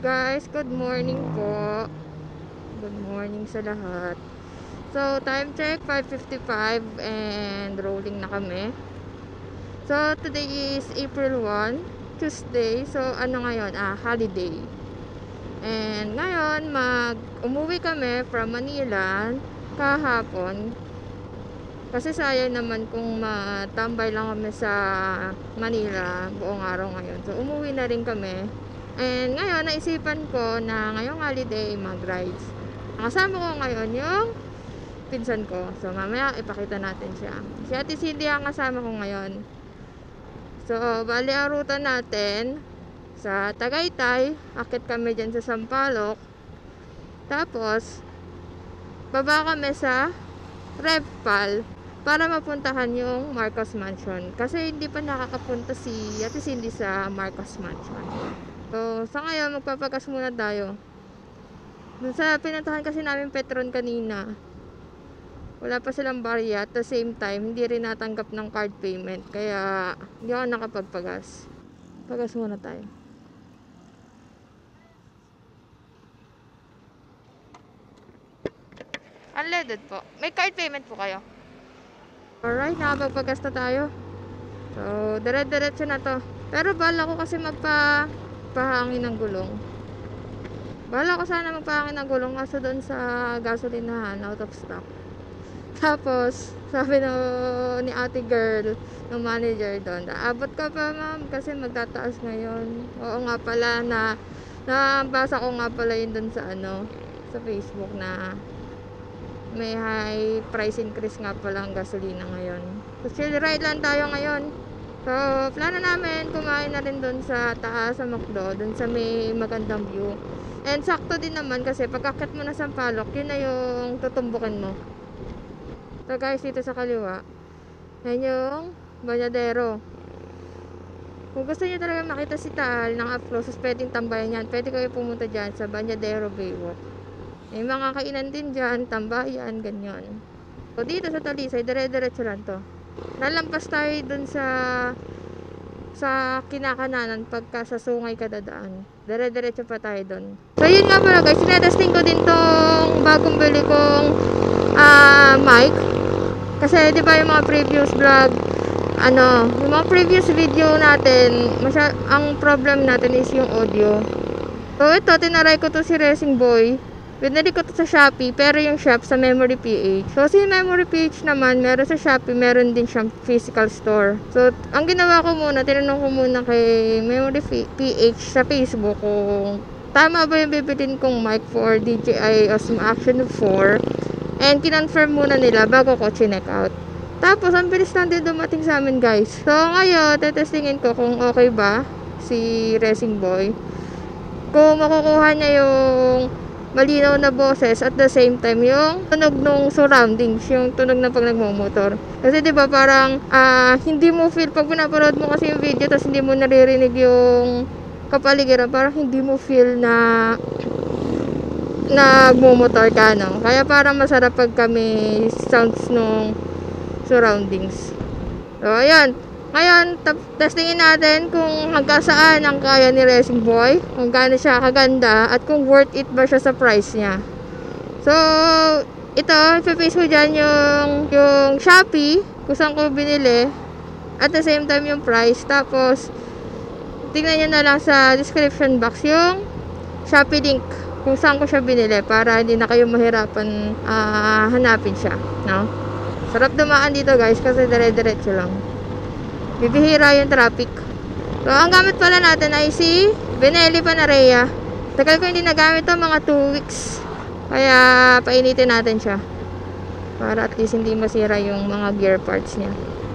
Guys, good morning po. Good morning sa lahat. So, time check 5:55 and rolling na kami. So, today is April 1, Tuesday. So, ano ngayon? Holiday. And ngayon, umuwi kami from Manila kahapon. Kasi sayang naman kung matambay lang kami sa Manila buong araw ngayon. So, umuwi na rin kami. And ngayon, naisipan ko na ngayong holiday mag-rides. Kasama ko ngayon yung pinsan ko. So, mamaya ipakita natin siya. Si Ate Cindy ang kasama ko ngayon. So, bali ang ruta natin sa Tagaytay. Akit kami dyan sa Sampaloc. Tapos, baba kami sa Repal para mapuntahan yung Marcos Mansion. Kasi hindi pa nakakapunta si Ate Cindy sa Marcos Mansion. So, sa ngayon, magpapagas muna tayo. Dun sa pinuntahan kasi namin Petron kanina, wala pa silang barya. At the same time, hindi rin natanggap ng card payment. Kaya, hindi ako nakapagpagas. Pagas muna tayo. Unleaded po. May card payment po kayo? Alright, nakapagpagas na tayo. So, dire-diretso na to. Pero bala ko kasi magpahangin ng gulong. Bala ko sana magpahangin ng gulong kaso doon sa gasolinahan, out of stock. Tapos, sabi ni ate girl, ng manager doon, abot ka pa ma'am kasi magtataas ngayon. Oo nga pala, nabasa ko nga pala yun doon sa sa Facebook na may high price increase nga pala ang gasolina ngayon. So, chill ride lang tayo ngayon. So, plano namin kumain na rin doon sa taas sa McDo, doon sa may magandang view. And sakto din naman kasi pagkakit mo na sa Sampaloc, yun na yung tutumbukin mo. So guys, dito sa kaliwa, yan yung Bañadero. Kung gusto nyo talaga makita si Taal ng up close, pwedeng tambayan yan. Pwede kayo pumunta dyan sa Bañadero Baywalk. May mga kainan din dyan, tambayan, ganyan. So dito sa Talisay, dire-diretso lang to. Nalampas tayo dun sa kinakananan pagka sa Sungay kadadaan. Dire-diretso pa tayo dun. So yun nga pala guys, sinetesting ko din tong bagong bili kong mic. Kasi di ba yung mga previous vlog, yung mga previous video natin, ang problem natin is yung audio. So ito, tinaray ko to si Racing Boy. Binili ko to sa Shopee, pero yung shop sa Memory PH. So, si Memory PH naman, meron sa Shopee, meron din siyang physical store. So, ang ginawa ko muna, tinanong ko muna kay Memory PH sa Facebook kung tama ba yung bibilin kong mic for DJI Osmo Action 4. And kinonfirm muna nila bago ko chinek out. Tapos, ang bilis lang din dumating sa amin, guys. So, ngayon, tetestingin ko kung okay ba si Racing Boy. Kung makukuha niya yung malinaw na boses at the same time yung tunog ng surroundings, yung tunog na pag nagmumotor. Kasi 'di ba parang hindi mo feel pag pinapanood mo kasi yung video tapos hindi mo naririnig yung kapaligiran, parang hindi mo feel na nagmumotor ka, no? Kaya parang masarap pag kami sounds ng surroundings. So ayan. Ngayon, testingin natin kung hanggang saan ang kaya ni Racing Boy, kung gaano siya kaganda, at kung worth it ba siya sa price niya. So, ito, ipapaste ko dyan yung Shopee, kung saan ko binili, at the same time yung price. Tapos, tingnan nyo na lang sa description box yung Shopee link, kung saan ko siya binili, para hindi na kayo mahirapan hanapin siya. No? Sarap dumaan dito guys, kasi dire-diretso lang. Bibihira yung traffic. So, ang gamit pala natin ay si Benelli Panarea. Tagal ko hindi nagamit to, mga 2 weeks. Kaya, painitin natin siya. Para at least hindi masira yung mga gear parts niya.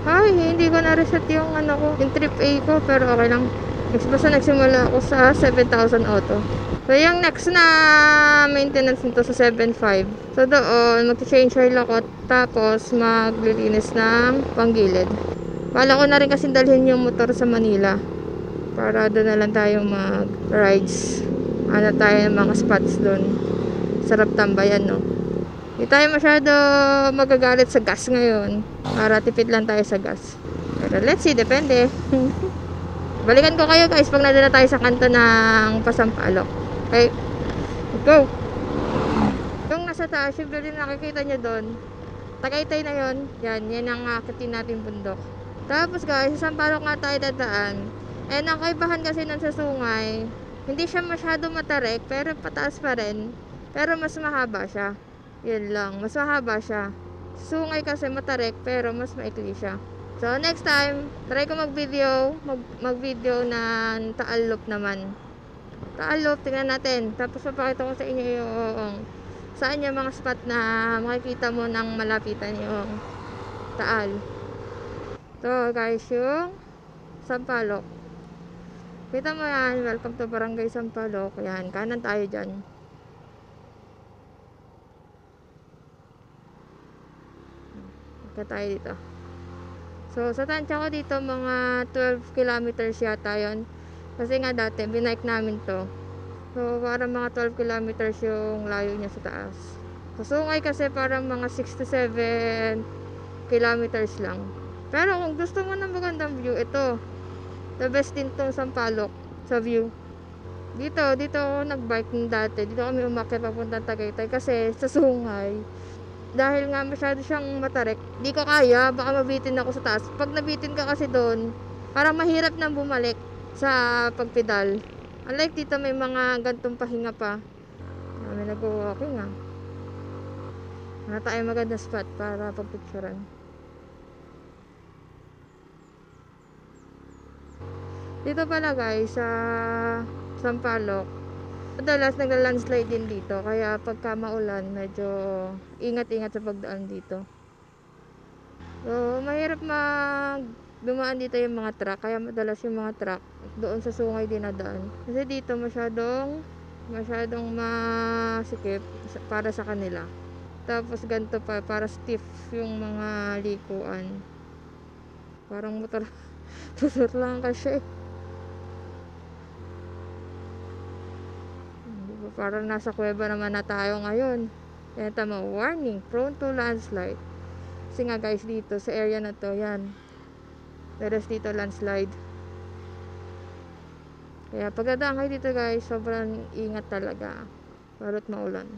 Ay, hindi ko na-reset yung yung trip A ko, pero okay lang. Basta nagsimula ako sa 7,000 auto. So, yung next na maintenance nito sa 7.5. So, doon, mag-change oil ako, tapos maglilinis ng panggilid. Bala ko na rin kasi dalhin yung motor sa Manila para doon na lang tayo mag-rides. Tayo ng mga spots doon. Sarap tambayan, no? Hindi tayo masyado magagalit sa gas ngayon. Para tipid lang tayo sa gas. Pero let's see, depende. Balikan ko kayo guys pag nandun na tayo sa kanto ng Pasampaloc. Okay, go! Yung nasa taas, yung building na nakikita nyo doon, Tagaytay na yon. Yan ang akitin natin bundok. Tapos guys, sa Sampaloc nga tayo dadaan. And ang kaibahan kasi nun sa Sungay, hindi siya masyado matarik, pero pataas pa rin. Pero mas mahaba siya. Yun lang, mas mahaba siya. Sungay kasi matarik, pero mas maikli siya. So next time, try ko mag-video na Taal Loop naman. Taal Loop, tingnan natin. Tapos papakita ko sa inyo yung saan yung mga spot na makikita mo ng malapitan yung Taal. So guys, yung Sampaloc. Kita mo yan, welcome to Barangay Sampaloc. Yan, kanan tayo dyan. Ika tayo dito. So sa tansya ko dito, mga 12 kilometers yata yun. Kasi nga dati, binike namin to. So parang mga 12 kilometers yung layo niya sa taas. Sa Sungay kasi parang mga 6 to 7 kilometers lang. Pero kung gusto mo ng magandang view, ito. The best din tong Sampaloc sa view. Dito ako nagbike ng dati. Dito kami umakyat papuntang Tagaytay kasi sa Sungay. Dahil nga masyado siyang matarik, di ko kaya, baka mabitin ako sa taas. Pag nabitin ka kasi doon, parang mahirap nang bumalik sa pagpedal. Unlike dito may mga gantong pahinga pa. May nag-walking nga. Wala tayo maganda spot para pagpicturean. Dito pala guys, sa Sampaloc, madalas nagla-landslide din dito. Kaya pagka maulan, medyo ingat-ingat sa pagdaan dito. So, mahirap dumaan dito yung mga truck. Kaya madalas yung mga truck doon sa Sungay dinadaan. Kasi dito masyadong masikip para sa kanila. Tapos ganito pa, para stiff yung mga likuan. Parang motor lang kasi. Parang nasa kuweba naman na tayo ngayon. Yan, tama, warning, prone to landslide. Kasi nga guys, dito sa area na to, yan, meron dito landslide. Kaya pagdadaan kayo dito guys, sobrang ingat talaga parot maulan.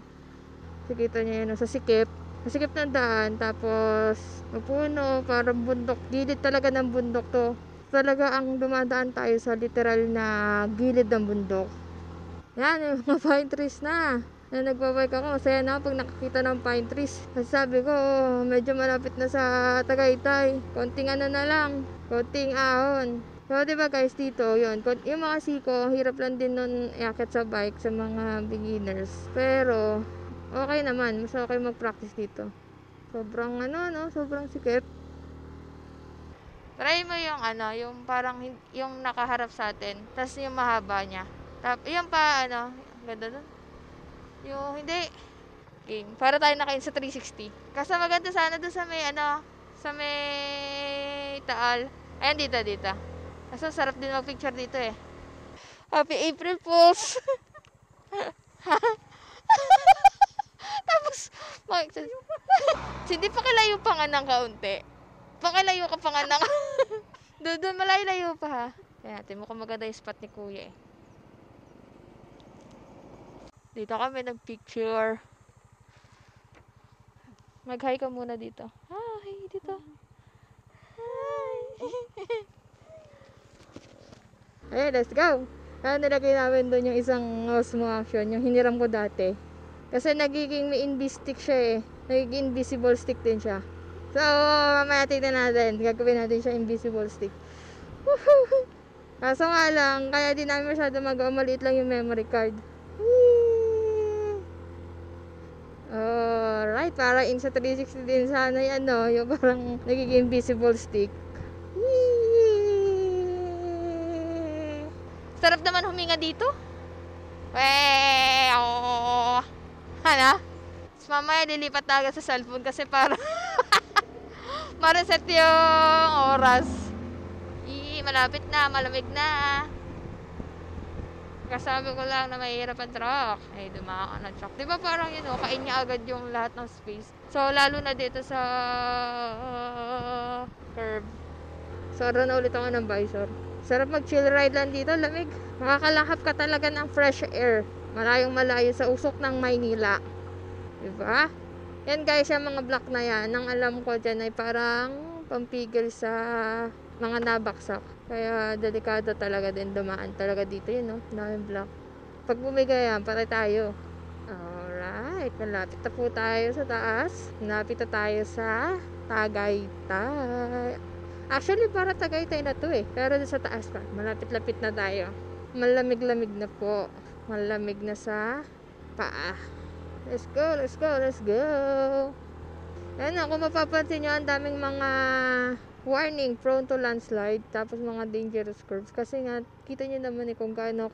Kasi kita nyo yun, sa sikip ng daan, tapos mapuno, parang bundok, gilid talaga ng bundok to. Talaga ang dumadaan tayo sa literal na gilid ng bundok. Yan, yung mga pine trees na nagbabike ako, masaya na pag nakakita ng pine trees. Kasi sabi ko, medyo malapit na sa Tagaytay, konting ano na lang, konting ahon. So diba guys, dito yun, yung mga siko, hirap lang din nun iakit sa bike sa mga beginners. Pero okay naman, mas okay mag-practice dito. Sobrang sobrang sikip. Try mo yung yung parang yung nakaharap sa atin, tas yung mahaba niya. Yung pa, ganda dun. Yung, hindi. Game. Para tayo nakain sa 360. Kasi maganda sana dun sa may, sa may Taal. Ayan, dito. Kasi sarap din mag-picture dito eh. Happy April Fools! Tapos, hindi pa kilayo pa nga ng kaunti. Pakilayo ka pa nga ng... doon, malayo pa ha. Kaya natin, mukhang maganda yung spot ni Kuya eh. Dito kami nag-picture. Mag-hi ka muna dito. Hi, dito. Hi. Okay, let's go. Nilagay namin doon yung isang Osmo Action, yung hiniram ko dati. Kasi nagiging may stick siya eh. Nagiging invisible stick din siya. So, mamaya tignan natin. Gagawin natin siya invisible stick. Kaso nga lang, kaya di namin masyado maliit lang yung memory card. Alright, para in sa 360 din sana yung parang nagiging invisible stick. Sarap naman huminga dito. Hana? Tapos mamaya lilipat na agad sa cellphone kasi para ma-reset yung oras. Malapit na, malamig na. Kasabi ko lang na mahirap ang truck. Ay, dumaan ang truck. Diba parang kain niya agad yung lahat ng space. So, lalo na dito sa curb. So, na ulit ako ng visor. Sarap mag-chill ride lang dito, lamig. Makakalanghap ka talaga ng fresh air. Malayong malayo sa usok ng Maynila. Diba? Yan guys, yung mga block na yan, ang alam ko dyan ay parang pampigil sa mga nabaksak. Kaya delikado talaga din dumaan talaga dito yun, no? Daming block. Pag bumigay yan, patay tayo. Alright, malapit na po tayo sa taas. Malapit na tayo sa Tagaytay. Actually, para Tagaytay na to eh. Pero sa taas pa, malapit-lapit na tayo. Malamig-lamig na po. Malamig na sa paa. Let's go, let's go, let's go. Ayan na, kung mapapansin nyo, ang daming mga warning, prone to landslide, tapos mga dangerous curves. Kasi nga, kita nyo naman eh kung gaano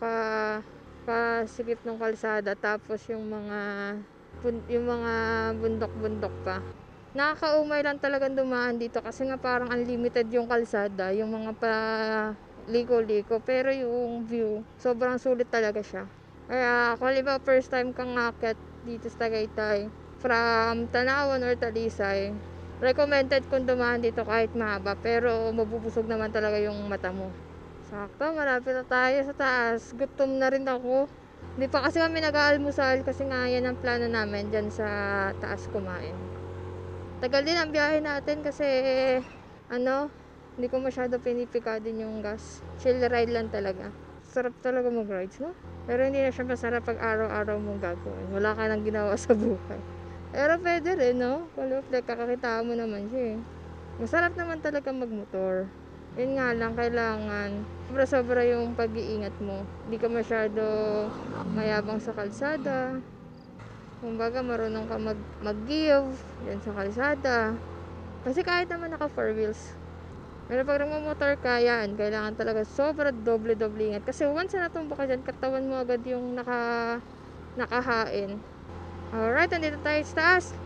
kasikip ng kalsada, tapos yung mga bundok-bundok pa. Nakakaumay lang talagang dumaan dito kasi nga parang unlimited yung kalsada, yung mga pa liko-liko, pero yung view, sobrang sulit talaga siya. Kaya, kung halimbawa first time kang akit dito sa Tagaytay, from Tanawan or Talisay, recommended kung dumaan dito kahit mahaba, pero mabubusog naman talaga yung mata mo. Sakto, malapit na tayo sa taas. Gutom na rin ako. Hindi pa kasi kami nag-aalmusal kasi nga yan ang plano namin dyan sa taas kumain. Tagal din ang biyahe natin kasi hindi ko masyado pinipika din yung gas. Chill ride lang talaga. Sarap talaga mag-rides, no? Pero hindi na siya masarap pag araw-araw mong gagawin. Wala ka nang ginawa sa buhay. Pero pwede rin, no? Like, kakakita mo naman siya eh. Masarap naman talaga magmotor. Yun nga lang, kailangan sobra-sobra yung pag-iingat mo. Hindi ka masyado mayabang sa kalsada. Kumbaga, marunong ka mag-give yan sa kalsada. Kasi kahit naman naka 4 wheels. Pero pag nagmamotor ka, yan, kailangan talaga sobra doble-doble ingat. Kasi once na natumba ka dyan, katawan mo agad yung nakahain. Alright, nandito tayo sa taas.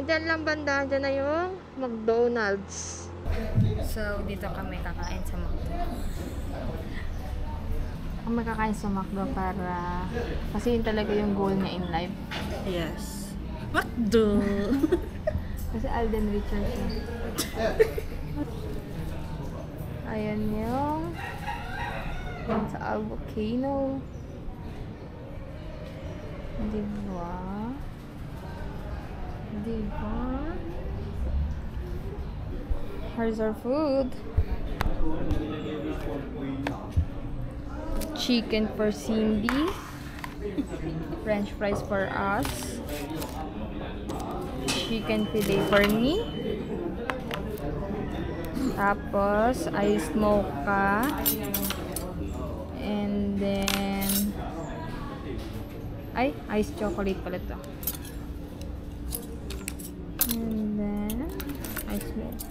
Dyan lang banda, dyan na yung McDonald's. So, dito kami kakain sa McDo. Kami kakain sa McDo para kasi yun talaga yung goal niya in life. Yes. McDo! Kasi Alden Richards yun. Ayan yung sa volcano. Diba? Diba? Here's our food. Chicken for Cindy. French fries for us. Chicken fillet for me. Tapos, iced mocha. And then, iced chocolate pala ito. And then, iced mocha.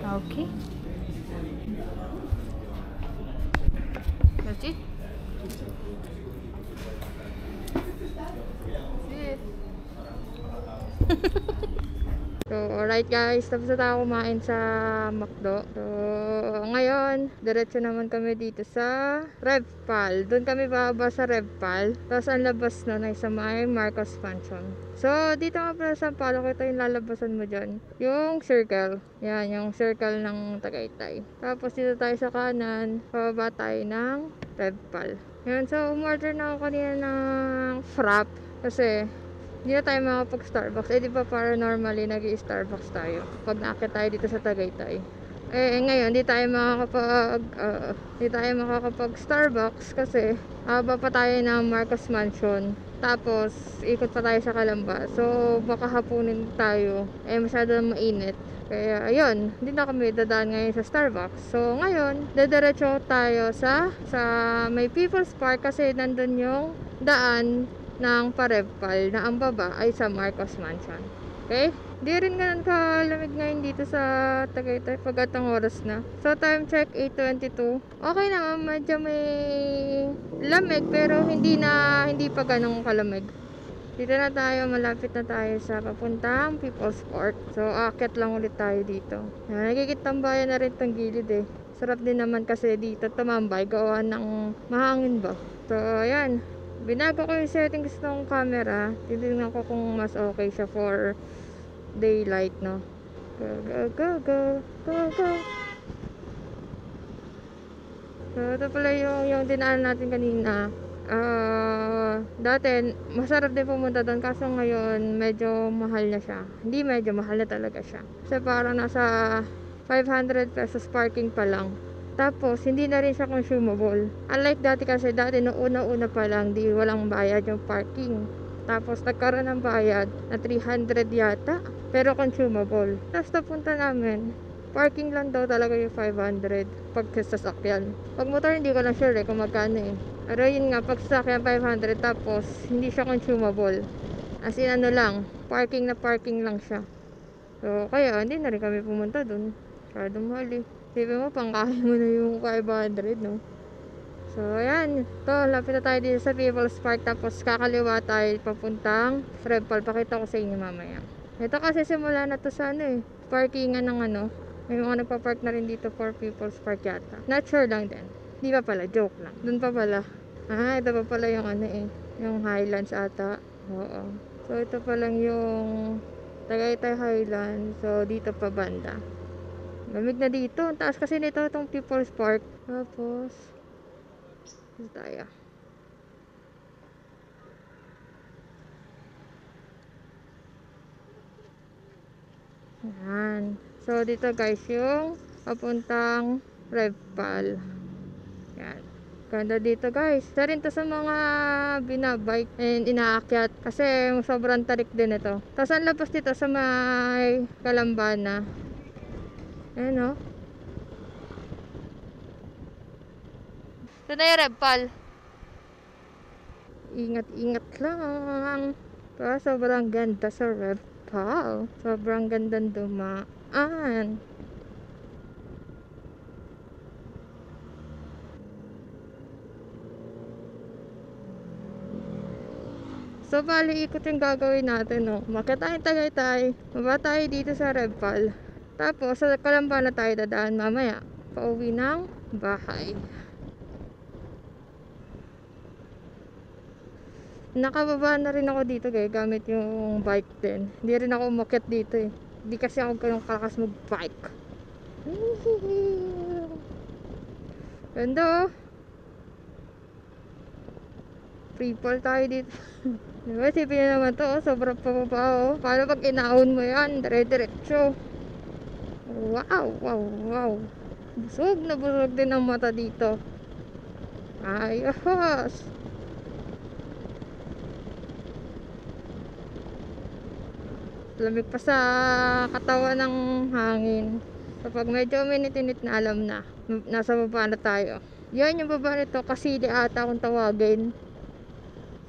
Okay. That's it. So, alright guys, tapos na tayo kumain sa McDo. So, ngayon, diretso naman kami dito sa Revpal. Doon kami bababa sa Revpal. Tapos ang labas na ay sa may Marcos Mansion. So, dito nga pala sa Palo, ito yung lalabasan mo dyan. Yung circle. Yan, yung circle ng Tagaytay. Tapos dito tayo sa kanan, pababa tayo ng Revpal. Yan, so umorder na ako kanina ng frap. Kasi, hindi na tayo makapag-Starbucks. Eh, di ba para normally nag-i-Starbucks tayo pag nakakit tayo dito sa Tagaytay. Ngayon, hindi tayo makakapag-Starbucks kasi haba pa tayo ng Marcos Mansion. Tapos, ikot pa tayo sa Calamba. So, baka hapunin tayo. Masyado mainit. Kaya, ayun, hindi na kami dadaan ngayon sa Starbucks. So, ngayon, dediretso tayo sa may People's Park kasi nandun yung daan ng Parevpal na ang baba ay sa Marcos Mansion. Okay? Di rin ganun kalamig ngayon dito sa Tagaytay pag atang oras na. So, time check 8:22. Okay naman, medyo may lamig pero hindi pa ganun kalamig. Dito na tayo, malapit na tayo sa papuntang People's Park. So, akit lang ulit tayo dito. Nagkikitambaya na rin tong gilid eh. Sarap din naman kasi dito tumambay, gawa ng mahangin ba. So, ayan. Binago ko yung settings ng camera. Titignan ko kung mas okay siya for daylight, no? Go, go, go, go, go, go. So, ito pala yung dinaan natin kanina. Dati, masarap din pumunta doon. Kaso ngayon, medyo mahal na siya. Hindi medyo, mahal na talaga siya. Kasi parang nasa 500 pesos parking pa lang. Tapos, hindi na rin siya consumable. Unlike dati kasi, dati no una-una pa lang, di walang bayad yung parking. Tapos, nagkaroon ng bayad na 300 yata. Pero consumable. Tapos, napunta namin. Parking lang daw talaga yung 500 pag sasakyan. Pag motor, hindi ko lang sure kung magkano eh. Pero yun nga, pag sasakyan 500 tapos hindi siya consumable. As in ano lang, parking na parking lang siya. So, kaya hindi na rin kami pumunta dun. Masyadong mahal eh. Sabi mo, pangkain mo na yung 500, no? So, ayan. Ito, lapit na tayo dito sa People's Park. Tapos, kakaliwa tayo papuntang Frempal. Pakita ko sa inyo mamaya. Ito kasi simula na to sa ano eh. Parkingan ng ano. May mga nagpa-park na rin dito for People's Park yata. Not sure lang din. Di pa pala, joke lang. Doon pa pala. Ito pa pala yung ano eh. Yung Highlands ata. Oo. So, ito pa lang yung Tagaytay Highlands. So, dito pa banda. Lamig na dito. Ang taas kasi nito itong People's Park. Tapos, dito tayo. Yan. So, dito guys, yung papuntang Revpal. Yan. Ganda dito guys. Isa rin to sa mga binabike and inaakyat. Kasi sobrang tarik din ito. Tapos ang labas dito sa may Kalambana. Ayan o. Ito na yung Revpal. Ingat-ingat lang. Pero sobrang ganda sa Revpal. Sobrang gandang dumaan. So, bali, ikot yung gagawin natin, no? Umakyat tayo Tagaytay. Baba tayo dito sa Revpal. Tapos, sa Kalambana tayo dadaan mamaya. Pauwi ng bahay. Nakababa na rin ako dito, guys. Gamit yung bike din. Hindi rin ako umakyat dito, eh. Hindi kasi ako ganun kalakas mag-bike. Ganda, oh. Free fall tayo dito. Diba, sipin nyo naman to, oh. Sobrang pababa, oh. Paano pag inaon mo yan? Dire-diretso. Wow, wow, wow. Busog na busog din ang mata dito. Ayos. Lamig pa sa katawan ng hangin. Kapag medyo minit-init na, alam na. Nasa baba na tayo. Yan yung baba nito, Kasili ata kung tawagin.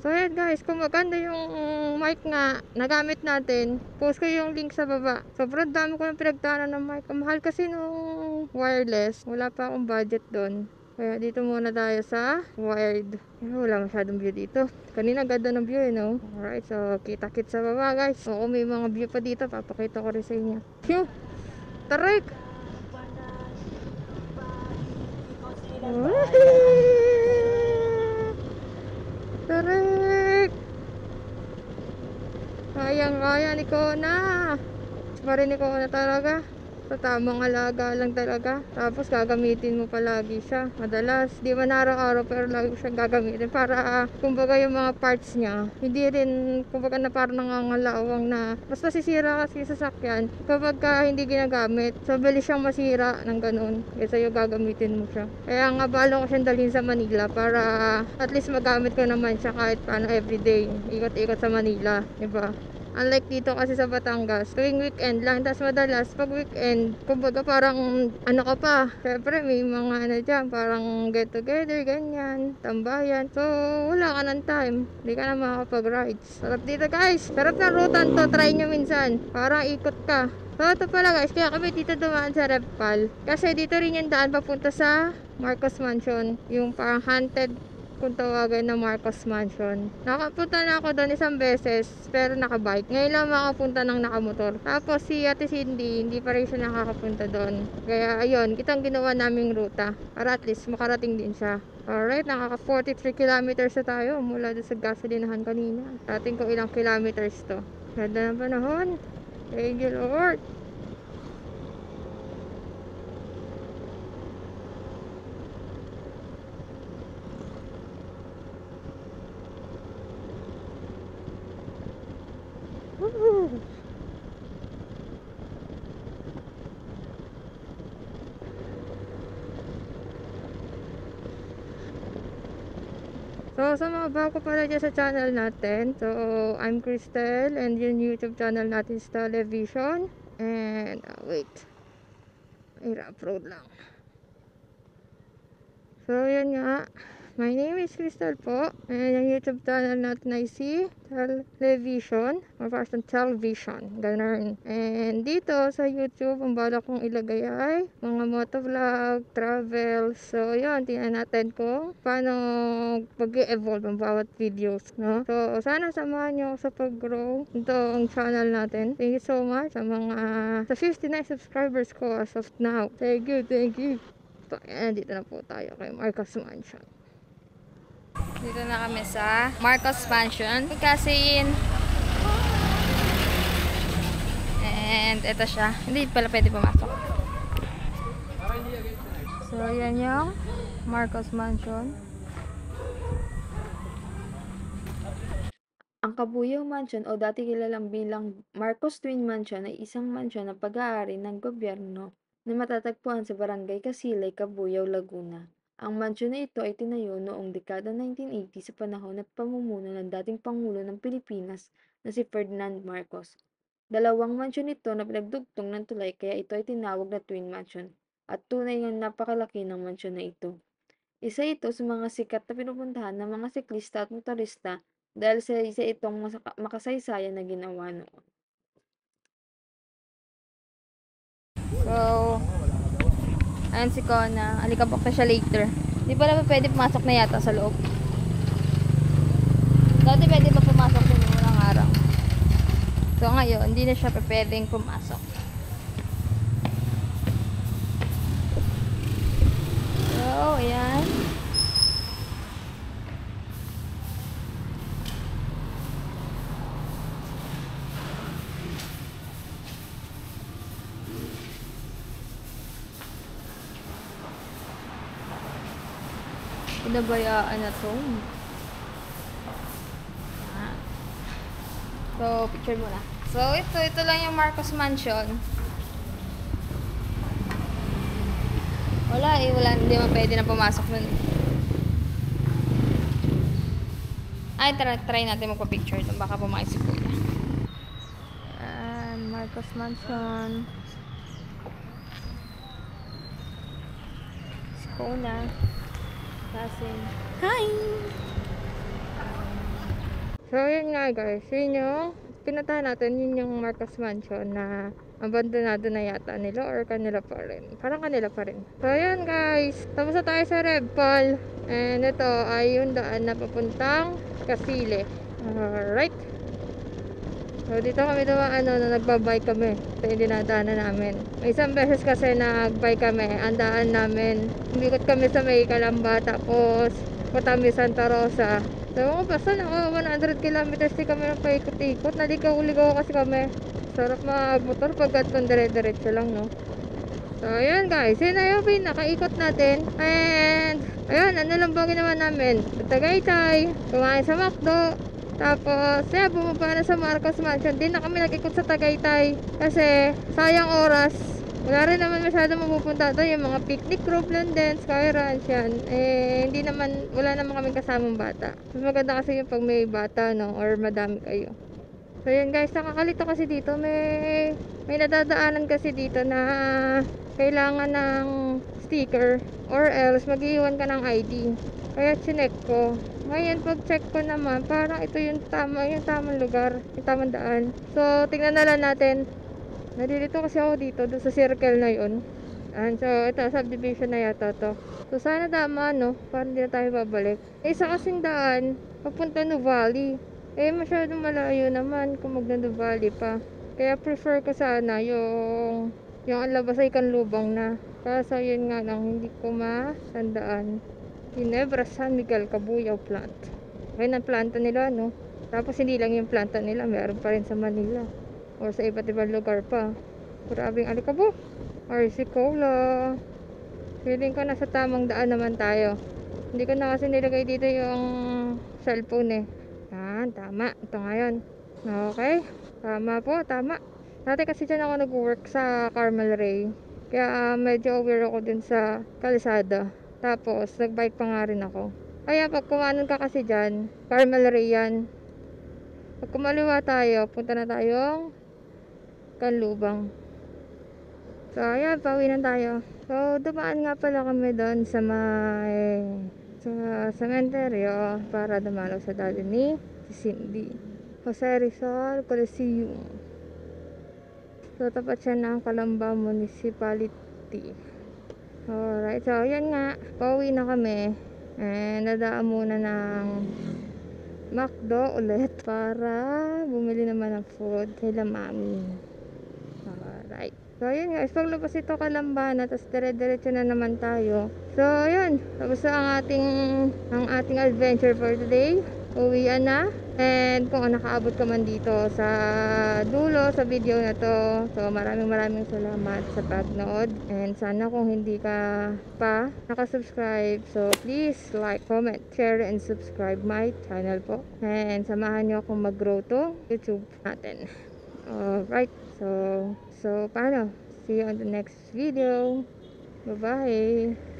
So ayan guys, kung maganda yung mic nga nagamit natin, post ko yung link sa baba. Sobrang dami ko ng pinagdaanan ng mic. Ang mahal kasi nung wireless. Wala pa akong budget doon. Kaya dito muna tayo sa wired. Wala masyadong view dito. Kanina ganda ng view, no? Alright, so kita-kit sa baba guys. So kung may mga view pa dito, papakita ko rin sa inyo. Phew! Tarik! Tarik! Kayang-kaya ni Kona. Pa rin ni Kona talaga. Sa tamang alaga lang talaga. Tapos gagamitin mo palagi siya. Madalas, di man araw-araw pero lagi ko siyang gagamitin. Para kumbaga yung mga parts niya, hindi rin kumbaga na parang nangangalawang na basta sisira kasi sa sasakyan kapag hindi ginagamit. So bilis siyang masira ng ganun. Kaya sa'yo gagamitin mo siya. Kaya nga balo ko siyang dalhin sa Manila para at least magamit ko naman siya kahit paano everyday. Ikot-ikot sa Manila. Diba? Unlike dito kasi sa Batangas, tuwing weekend lang. Tapos madalas, pag weekend, kumbaga parang ano ka pa. Siyempre, may mga ano dyan, parang get together, ganyan, tambayan. So, wala ka ng time. Hindi ka na makakapag-rides. Sarap dito guys. Sarap na rutan to. Try nyo minsan. Parang ikot ka. So, ito pala guys. Kaya kami dito dumaan sa Revpal. Kasi dito rin yung daan papunta sa Marcos Mansion. Yung parang haunted kung tawagan na Marcos Mansion. Nakapunta na ako doon isang beses, pero nakabike. Ngayon lang makapunta ng nakamotor. Tapos si Ate Cindy, hindi pa rin siya nakakapunta doon. Kaya ayun, itong ginawa naming ruta. Para at least makarating din siya. Alright, nakaka 43 kilometers na tayo mula doon sa gasolinahan kanina. Atin kung ilang kilometers to. Ganda ng panahon. Thank you, Lord. Woo! So, sa mga bago pala dyan sa channel natin, so, I'm Cristel, and yung YouTube channel natin is Television. And, wait. I-upload lang. So, yun nga. My name is Cristel po. And yung YouTube channel natin ay si Television. Or parang Television. Ganun. And dito sa YouTube, ang bala kong ilagay ay mga motovlog, travel. So, yun. Tingnan natin kung paano mag-evolve ang bawat videos. No? So, sana samahan nyo ako sa pag-grow itong channel natin. Thank you so much sa mga sa 59 subscribers ko as of now. Thank you, thank you. So, ayan, dito na po tayo kay Marcos Mansion. Dito na kami sa Marcos Mansion. Kasi and ito siya. Hindi pala pwede pumasok. So, yan yung Marcos Mansion. Ang Kabuyao Mansion o dati kilalang bilang Marcos Twin Mansion ay isang mansyon na pag-aari ng gobyerno na matatagpuan sa Barangay Casilay, Kabuyao, Laguna. Ang mansyon na ito ay tinayo noong dekada 1980 sa panahon at pamumuno ng dating Pangulo ng Pilipinas na si Ferdinand Marcos. Dalawang mansyon ito na pinagdugtong ng tulay kaya ito ay tinawag na Twin Mansion at tunay ngang napakalaki ng mansyon na ito. Isa ito sa mga sikat na pinupuntahan ng mga siklista at motorista dahil sa isa itong makasaysayan na ginawa noon. So, ayan si Kona. Alikabok na siya later. Di pala pa pwede pumasok na yata sa loob. Dati pwede pa pumasok sa unang araw. So, ngayon, hindi na siya pa pwedeng pumasok. So, ayan. Pinabayaan na to. So, picture muna. So, ito lang yung Marcos Mansion. Wala, hindi mo pwede na pumasok nun. Ay, try natin magpa-picture doon. Baka pumakit si Kuya. And Marcos Mansion. Si Kona. Kasi, hi! So, yun nga guys. Yun yung pinatahan natin. Yun yung Marcos Mansion na abandonado na yata nila or kanila pa rin. Parang kanila pa rin. So, yun guys. Tapos na tayo sa Rebpal. And ito ay yung daan na papuntang Casile. Alright. So, dito kami naman na nagbabike kami. Ito yung dinadaanan namin. May isang beses kasi nagbike kami. Ang daan namin. Umikot kami sa may Calamba. Tapos, Patami Santa Rosa. So, basta naka 100 kilometers di kami ng paikot-ikot. Naligaw-ligaw kasi kami. Sarap mag-motor pag ganitong dire-diretso lang, no? So, ayan guys. Yun na yung pinakaikot natin. And, ayan, ano lang ba ginawa namin? Sa Tagaytay. Kumain sa McDo. Tapos, bumaba na sa Marcos Mansion. Di na kami nag-ikot sa Tagaytay. Kasi, sayang oras. Wala rin naman masyado mapupunta doon. Yung mga picnic group lang din, Sky Ranch yan. Wala naman kaming kasamang bata. Mas maganda kasi yung pag may bata, no? Or madami kayo. So, yun guys. Nakakalito kasi dito. May nadadaanan kasi dito na kailangan ng sticker. Or else, mag-iwan ka ng ID. Kaya, chinek ko. Ngayon, pag check ko naman, parang ito yung tamang lugar, yung tamang daan. So, tingnan na lang natin. Nalilito kasi ako dito, doon sa circle na yun. And so, ito, subdivision na yata to. So, sana tama, no? Parang hindi na tayo babalik. Isa kasing daan, papunta Nuvali. Masyadong malayo naman kung magna-Nuvali pa. Kaya prefer ko sana yung ang labas ay Kanlubang na. Kaso, yun nga lang, hindi ko matandaan. Ginebra San Miguel Kabuyaw plant. Ayun ang planta nila, no? Tapos hindi lang yung planta nila, meron pa rin sa Manila. O sa iba't ibang lugar pa. Grabing alikabok. RC Cola. Feeling ko nasa tamang daan naman tayo. Hindi ko na kasi nilagay dito yung cellphone eh. Yan, tama. Ito ngayon. Okay. Tama po, tama. Dati kasi dyan ako nag-work sa Carmel Ray. Kaya medyo aware ako dun sa kalsada. Tapos, nagbike pa nga rin ako. Kaya pag kumanon ka kasi dyan, Carmel Ray yan. Pag kumaliwa tayo, punta na tayong Kanlubang. So, ayan, pauwi na tayo. So, dumaan nga pala kami doon sa sementeryo para dumalaw sa daddy ni Cindy. Jose Rizal Coliseum. So, tapat siya ng Calamba Municipality. Alright, so, ayan nga. Pauwi na kami. And, nadaan muna ng McDo ulit para bumili naman ng food kila mami. Alright. So, ayun guys. Paglabas ito Calamba na, tapos dire-diretso na naman tayo. So, ayun. Tapos ang ating adventure for today. Uwian na. And kung nakaabot ka man dito sa dulo sa video na to, so maraming salamat sa pagnood. And sana kung hindi ka pa nakasubscribe, so please like, comment, share, and subscribe my channel po. And samahan nyo akong mag-grow to YouTube natin. Alright, so paano? See you on the next video. Bye-bye!